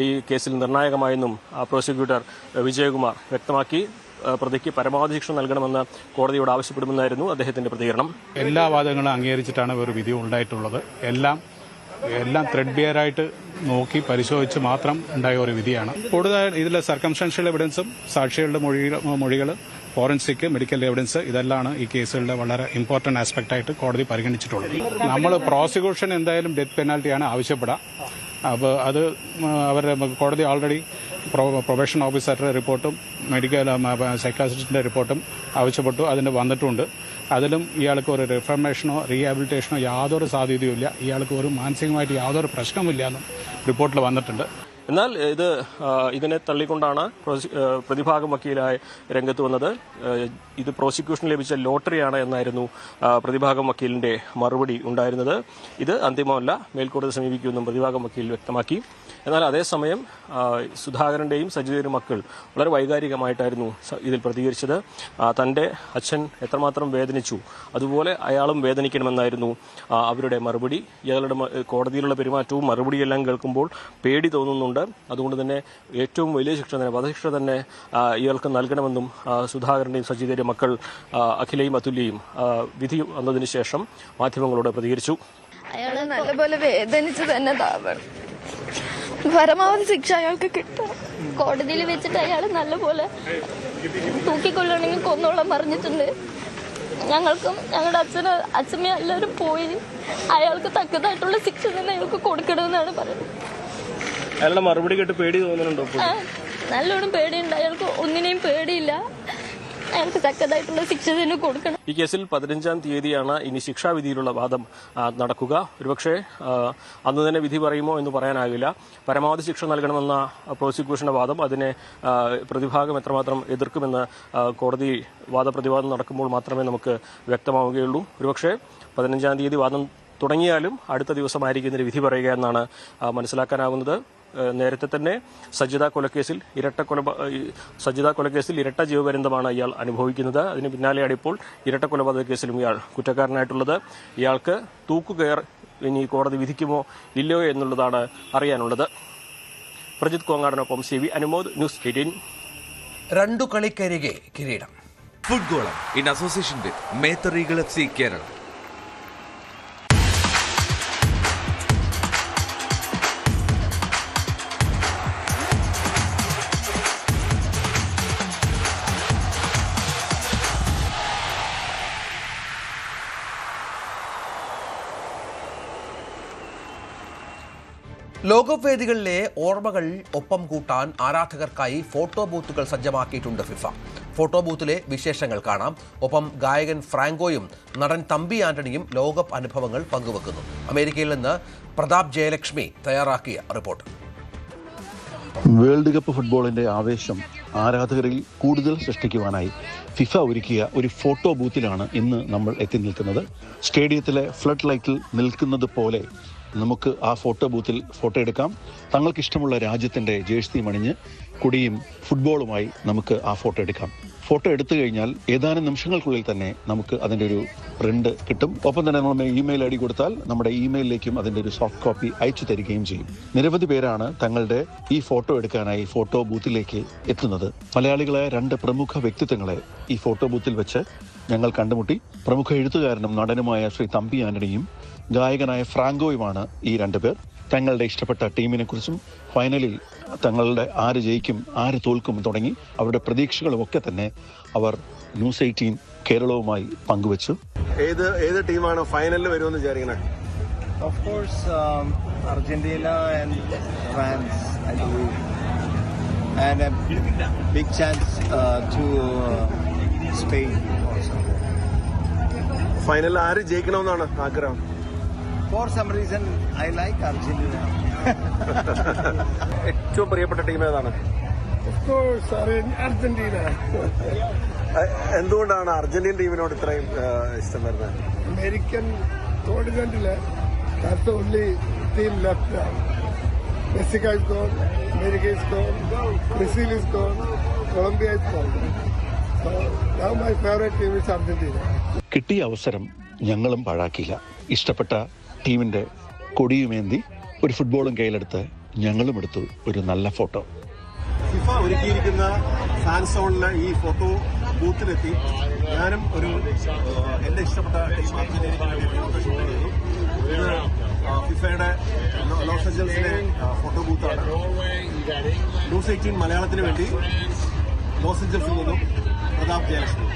ഈ കേസിൽ നിർണായകമായെന്നും പ്രോസിക്യൂട്ടർ വിജയകുമാർ വ്യക്തമാക്കി. പ്രതിക്ക് പരമാവധി ശിക്ഷ നൽകണമെന്ന് കോടതിയോട് ആവശ്യപ്പെടുമെന്നായിരുന്നു അദ്ദേഹത്തിന്റെ പ്രതികരണം. എല്ലാ വാദങ്ങളും അംഗീകരിച്ചിട്ടാണ് ഒരു വിധി ഉണ്ടായിട്ടുള്ളത്. എല്ലാം ത്രെഡ് ബിയറായിട്ട് നോക്കി പരിശോധിച്ച് മാത്രം ഉണ്ടായ ഒരു വിധിയാണ്. കൂടുതൽ ഇതിലെ സർക്കംസ്റ്റൻഷ്യൽ എവിഡൻസും സാക്ഷികളുടെ മൊഴികൾ ഫോറൻസിക് മെഡിക്കൽ എവിഡൻസ് ഇതെല്ലാം ഈ കേസുകളുടെ വളരെ ഇമ്പോർട്ടന്റ് ആസ്പെക്ട് ആയിട്ട് കോടതി പരിഗണിച്ചിട്ടുള്ളത്. നമ്മൾ പ്രോസിക്യൂഷൻ എന്തായാലും ഡെത്ത് പെനാൽറ്റിയാണ് ആവശ്യപ്പെടുക. അപ്പോൾ അത് അവരുടെ കോടതി ഓൾറെഡി പ്രൊബേഷൻ ഓഫീസറുടെ റിപ്പോർട്ടും മെഡിക്കൽ സൈക്കാട്രിസ്റ്റിന്റെ റിപ്പോർട്ടും ആവശ്യപ്പെട്ടു. അതിന് വന്നിട്ടുണ്ട്. അതിലും ഇയാൾക്ക് ഒരു റിഫർമേഷനോ റീഹാബിലിറ്റേഷനോ യാതൊരു സാധ്യതയുമില്ല, ഇയാൾക്ക് ഒരു മാനസികമായിട്ട് യാതൊരു പ്രശ്നമില്ല എന്നും റിപ്പോർട്ടിൽ വന്നിട്ടുണ്ട്. എന്നാൽ ഇതിനെ തള്ളിക്കൊണ്ടാണ് പ്രതിഭാഗം വക്കീലായി രംഗത്ത് വന്നത്. ഇത് പ്രോസിക്യൂഷൻ ലഭിച്ച ലോട്ടറിയാണ് എന്നായിരുന്നു പ്രതിഭാഗം വക്കീലിന്റെ മറുപടി ഉണ്ടായിരുന്നത്. ഇത് അന്തിമമല്ല, മേൽക്കോടതി സമീപിക്കുമെന്നും പ്രതിഭാഗം വക്കീൽ വ്യക്തമാക്കി. എന്നാൽ അതേസമയം സുധാകരന്റെയും സജിതയുടെയും മക്കൾ വളരെ വൈകാരികമായിട്ടായിരുന്നു ഇതിൽ പ്രതികരിച്ചത്. തന്റെ അച്ഛൻ എത്രമാത്രം വേദനിച്ചു അതുപോലെ അയാളും വേദനിക്കണമെന്നായിരുന്നു അവരുടെ മറുപടി. ഇയാളുടെ കോടതിയിലുള്ള പെരുമാറ്റവും മറുപടിയെല്ലാം കേൾക്കുമ്പോൾ പേടി തോന്നുന്നുണ്ട്. അതുകൊണ്ട് തന്നെ ഏറ്റവും വലിയ ശിക്ഷ തന്നെ, വധശിക്ഷ തന്നെ ഇയാൾക്ക് നൽകണമെന്നും സുധാകരന്റെയും സജിതയുടെയും മക്കൾ അഖിലയും അതുല്യയും വിധി വന്നതിന് ശേഷം മാധ്യമങ്ങളോട് പ്രതികരിച്ചു. അയാളെ നല്ലപോലെ വേദനിച്ച് തന്നെ താവണം, പരമാവധി ശിക്ഷ അയാൾക്ക് കിട്ടും. കോടതിയിൽ വെച്ചിട്ട് അയാൾ നല്ലപോലെ തൂക്കിക്കൊള്ളണമെങ്കിൽ കൊന്നോളം പറഞ്ഞിട്ടുണ്ട്. ഞങ്ങൾക്കും ഞങ്ങളുടെ അച്ഛനും എല്ലാവരും പോയി അയാൾക്ക് തക്കതായിട്ടുള്ള ശിക്ഷ തന്നെ അയാൾക്ക് കൊടുക്കണമെന്നാണ് പറയുന്നത്. അയാളുടെ മറുപടി കേട്ട് പേടി തോന്നുന്നുണ്ടോ? നല്ലോണം പേടിയുണ്ട്. അയാൾക്ക് ഒന്നിനെയും പേടിയില്ല. അയാൾക്ക് തക്കതായിട്ടുള്ള ശിക്ഷ തന്നെ കൊടുക്കണം. ഈ കേസിൽ 15-ാം തീയതിയാണ് ഇനി ശിക്ഷാവിധിയിലുള്ള വാദം നടക്കുക. ഒരുപക്ഷെ അന്ന് തന്നെ വിധി പറയുമോ എന്ന് പറയാനാകില്ല. പരമാവധി ശിക്ഷ നൽകണമെന്ന പ്രോസിക്യൂഷന്റെ വാദം അതിനെ പ്രതിഭാഗം എത്രമാത്രം എതിർക്കുമെന്ന് കോടതി വാദപ്രതിവാദം നടക്കുമ്പോൾ മാത്രമേ നമുക്ക് വ്യക്തമാവുകയുള്ളൂ. ഒരുപക്ഷെ 15-ാം തീയതി വാദം തുടങ്ങിയാലും അടുത്ത ദിവസമായിരിക്കും ഇതിന് വിധി പറയുക എന്നാണ് മനസ്സിലാക്കാനാവുന്നത്. നേരത്തെ തന്നെ സജിത കൊലക്കേസിൽ ഇരട്ട ജീവപര്യന്തമാണ് ഇയാൾ അനുഭവിക്കുന്നത്. അതിന് പിന്നാലെയാണ് ഇപ്പോൾ ഇരട്ട കൊലപാതക കേസിലും ഇയാൾ കുറ്റക്കാരനായിട്ടുള്ളത്. ഇയാൾക്ക് തൂക്കുകയർ ഇനി കോടതി വിധിക്കുമോ ഇല്ലയോ എന്നുള്ളതാണ് അറിയാനുള്ളത്. പ്രജിത് കോങ്ങാടനൊപ്പം CV അനുമോദ്, ന്യൂസ് 18. 2 കളിക്കരികെ കിരീടം. ഫുട്ബോളം in association with Methar eagle FC Kerala. ലോകകപ്പ് വേദികളിലെ ഓർമ്മകൾ ഒപ്പം കൂട്ടാൻ ആരാധകർക്കായി ഫോട്ടോ ബൂത്തുകൾ സജ്ജമാക്കിയിട്ടുണ്ട് ഫിഫ. ഫോട്ടോ ബൂത്തിലെ വിശേഷങ്ങൾ കാണാം. ഒപ്പം ഗായകൻ ഫ്രാങ്കോയും നടൻ തമ്പി ആന്റണിയും ലോകകപ്പ് അനുഭവങ്ങൾ പങ്കുവെക്കുന്നു. അമേരിക്കയിൽ നിന്ന് പ്രതാപ് ജയലക്ഷ്മി തയ്യാറാക്കിയ റിപ്പോർട്ട്. വേൾഡ് കപ്പ് ഫുട്ബോളിന്റെ ആവേശം ആരാധകരിൽ കൂടുതൽ സൃഷ്ടിക്കുവാനായി ഫിഫ ഒരുക്കിയ ഒരു ഫോട്ടോ ബൂത്തിലാണ് ഇന്ന് നമ്മൾ എത്തി നിൽക്കുന്നത്. സ്റ്റേഡിയത്തിലെ ഫ്ലഡ് ലൈറ്റിൽ നിൽക്കുന്നത് പോലെ നമുക്ക് ആ ഫോട്ടോ ബൂത്തിൽ ഫോട്ടോ എടുക്കാം. തങ്ങൾക്കിഷ്ടമുള്ള രാജ്യത്തിൻ്റെ ജേഴ്സി അണിഞ്ഞ് കൊടിയും ഫുട്ബോളുമായി നമുക്ക് ആ ഫോട്ടോ എടുക്കാം. ഫോട്ടോ എടുത്തു കഴിഞ്ഞാൽ ഏതാനും നിമിഷങ്ങൾക്കുള്ളിൽ തന്നെ നമുക്ക് അതിൻ്റെ ഒരു പ്രിന്റ് കിട്ടും. ഒപ്പം തന്നെ നമ്മൾ ഇമെയിൽ ID കൊടുത്താൽ നമ്മുടെ ഇമെയിലിലേക്കും അതിൻ്റെ ഒരു സോഫ്റ്റ് കോപ്പി അയച്ചു തരികയും ചെയ്യും. നിരവധി പേരാണ് തങ്ങളുടെ ഈ ഫോട്ടോ എടുക്കാനായി ഫോട്ടോ ബൂത്തിലേക്ക് എത്തുന്നത്. മലയാളികളായ 2 പ്രമുഖ വ്യക്തിത്വങ്ങളെ ഈ ഫോട്ടോ ബൂത്തിൽ വെച്ച് ഞങ്ങൾ കണ്ടുമുട്ടി. പ്രമുഖ എഴുത്തുകാരനും നടനുമായ ശ്രീ തമ്പി ആന്റണിയും ഗായകനായ ഫ്രാങ്കോയുമാണ് ഈ 2 പേർ. തങ്ങളുടെ ഇഷ്ടപ്പെട്ട ടീമിനെ കുറിച്ചും ഫൈനലിൽ തങ്ങളുടെ ആര് ജയിക്കും ആര് തോൽക്കും തുടങ്ങി അവരുടെ പ്രതീക്ഷകളും ഒക്കെ തന്നെ അവർ ന്യൂസ് 18 കേരളവുമായി പങ്കുവച്ചു. ഏത് ടീമാണ് ഫൈനലിൽ വരുമെന്ന് വിചാരിക്കണേ? Of course, Argentina and France, I believe. And a big chance to Spain also. Final ആര് ജയിക്കണമെന്നാണ് ആഗ്രഹം? For some reason, I like Argentina. ഏറ്റവും പ്രിയപ്പെട്ട ടീം ഏതാണ്? Of course, Argentina. എന്തുകൊണ്ടാണ് അർജന്റീൻ ടീമിനോട് ഇത്രയും ഇഷ്ടം വരുന്നത്? American continent, that's the only team left now. Mexico is gone, America is gone, Brazil is gone, Colombia is gone. So now my favorite team is Argentina. കിട്ടിയ അവസരം ഞങ്ങളും പാഴാക്കിയില്ല. ഇഷ്ടപ്പെട്ട ടീമിന്റെ കൊടിയുമേന്തി ഒരു ഫുട്ബോളും കയ്യിലെടുത്ത് ഞങ്ങളും എടുത്തു ഒരു നല്ല ഫോട്ടോ. ഫിഫ ഒരുക്കിയിരിക്കുന്ന ഫാൻ സോണിലെ ഈ ഫോട്ടോ ബൂത്തിലെത്തി ഞാനും എന്റെ ഇഷ്ടപ്പെട്ട ടീം അർജന്റീനയ്ക്ക് വേണ്ടി ഫോട്ടോ ഷൂട്ട് ചെയ്തു. ഇത് ഫിഫയുടെ ലോസ് ഏഞ്ചൽസിലെ ഫോട്ടോ ബൂത്താണ്. ന്യൂസ് 18 മലയാളത്തിന് വേണ്ടി ലോസ് ഏഞ്ചൽസിൽ നിന്നും പ്രതാപ് ജയലക്ഷ്മി.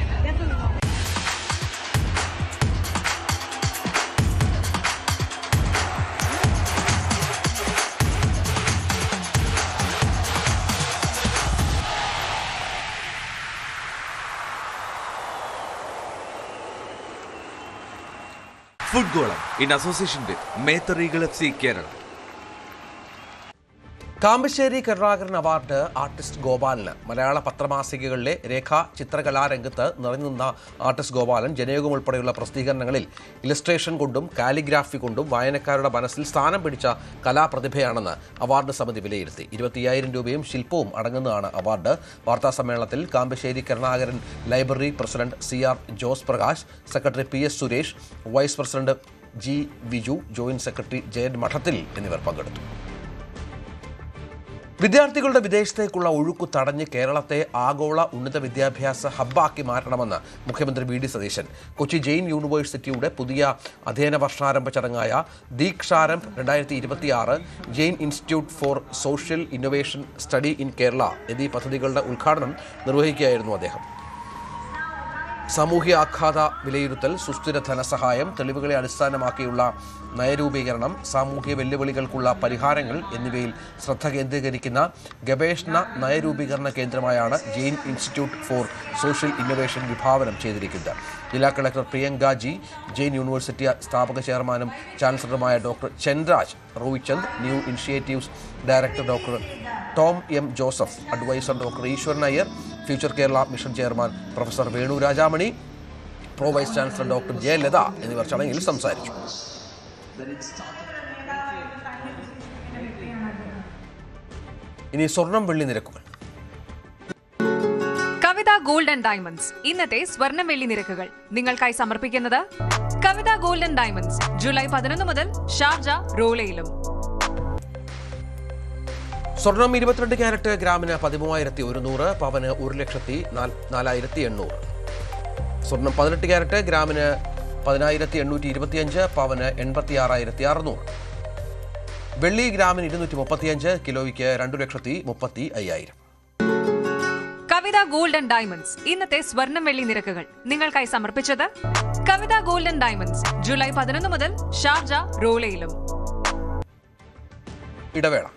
ഫുട്ഗോളം in association with Methar eagle FC Kerala. Kampassery Karunakaran award artist ഗോപാലന്. മലയാള പത്രമാസികകളിലെ രേഖാ ചിത്രകലാരംഗത്ത് നിറഞ്ഞുനിന്ന ആർട്ടിസ്റ്റ് ഗോപാലൻ ജനയുഗം ഉൾപ്പെടെയുള്ള പ്രസിദ്ധീകരണങ്ങളിൽ ഇലസ്ട്രേഷൻ കൊണ്ടും കാലിഗ്രാഫി കൊണ്ടും വായനക്കാരുടെ മനസ്സിൽ സ്ഥാനം പിടിച്ച കലാപ്രതിഭയാണെന്ന് അവാർഡ് സമിതി വിലയിരുത്തി. 25,000 രൂപയും ശില്പവും അടങ്ങുന്നതാണ് അവാർഡ്. വാർത്താസമ്മേളനത്തിൽ Kampassery Karunakaran library president CR Jose Prakash, secretary PS Suresh, vice president G Viju, joint secretary Jayan Madathil എന്നിവർ പങ്കെടുത്തു. വിദ്യാർത്ഥികളുടെ വിദേശത്തേക്കുള്ള ഒഴുക്കു തടഞ്ഞ് കേരളത്തെ ആഗോള ഉന്നത വിദ്യാഭ്യാസ ഹബ്ബാക്കി മാറ്റണമെന്ന് മുഖ്യമന്ത്രി VD സതീശൻ. കൊച്ചി ജെയിൻ യൂണിവേഴ്സിറ്റിയുടെ പുതിയ അധ്യയന വർഷാരംഭ ചടങ്ങായ Deeksharambh 2026 Jain institute for social innovation study in Kerala എന്നീ പദ്ധതികളുടെ ഉദ്ഘാടനം നിർവഹിക്കുകയായിരുന്നു അദ്ദേഹം. സാമൂഹ്യ ആഘാത വിലയിരുത്തൽ, സുസ്ഥിര ധനസഹായം, തെളിവുകളെ അടിസ്ഥാനമാക്കിയുള്ള നയരൂപീകരണം, സാമൂഹ്യ വെല്ലുവിളികൾക്കുള്ള പരിഹാരങ്ങൾ എന്നിവയിൽ ശ്രദ്ധ കേന്ദ്രീകരിക്കുന്ന ഗവേഷണ നയരൂപീകരണ കേന്ദ്രമായാണ് Jain institute for social innovation വിഭാവനം ചെയ്തിരിക്കുന്നത്. ജില്ലാ collector Priyanka G, Jain university സ്ഥാപക ചെയർമാനും ചാൻസലറുമായ doctor Chenraj Roychand, new initiatives director doctor Tom M Joseph, adviser doctor Eswaran Iyer, future Kerala mission chairman professor Venu Rajamani, pro vice chancellor doctor Jayalatha എന്നിവർ ചടങ്ങിൽ സംസാരിച്ചു. ഇനി സ്വർണം വെള്ളി നിരക്കുകൾ. കവിത ഗോൾഡ് ആൻഡ് ഡയമണ്ട്സ് ഇന്നത്തെ സ്വർണം വെള്ളി നിരക്കുകൾ നിങ്ങൾക്കായി സമർപ്പിക്കുന്നത് കവിത ഗോൾഡ് ആൻഡ് ഡയമണ്ട്സ്. ജൂലൈ 11 മുതൽ ഷാർജ, റോളയിലും. സ്വർണം 22 ക്യാരറ്റ് ഗ്രാമിന് 13,100, പവന് 1,04,800. സ്വർണം 18 ക്യാരറ്റ് ഗ്രാമിന് 10,825, പവന് 86,600. വെള്ളി ഗ്രാമിന് 235, കിലോയ്ക്ക് 2,35,000. കവിത ഗോൾഡ് ആൻഡ് ഡയമണ്ട്സ് ഇന്നത്തെ സ്വർണം വെള്ളി നിരക്കുകൾ നിങ്ങൾക്കായി സമർപ്പിച്ചത് കവിത ഗോൾഡ് ആൻഡ് ഡയമണ്ട്സ്. ജൂലൈ 11 മുതൽ ഷാർജ, റോളയിലും. ഇടവേള.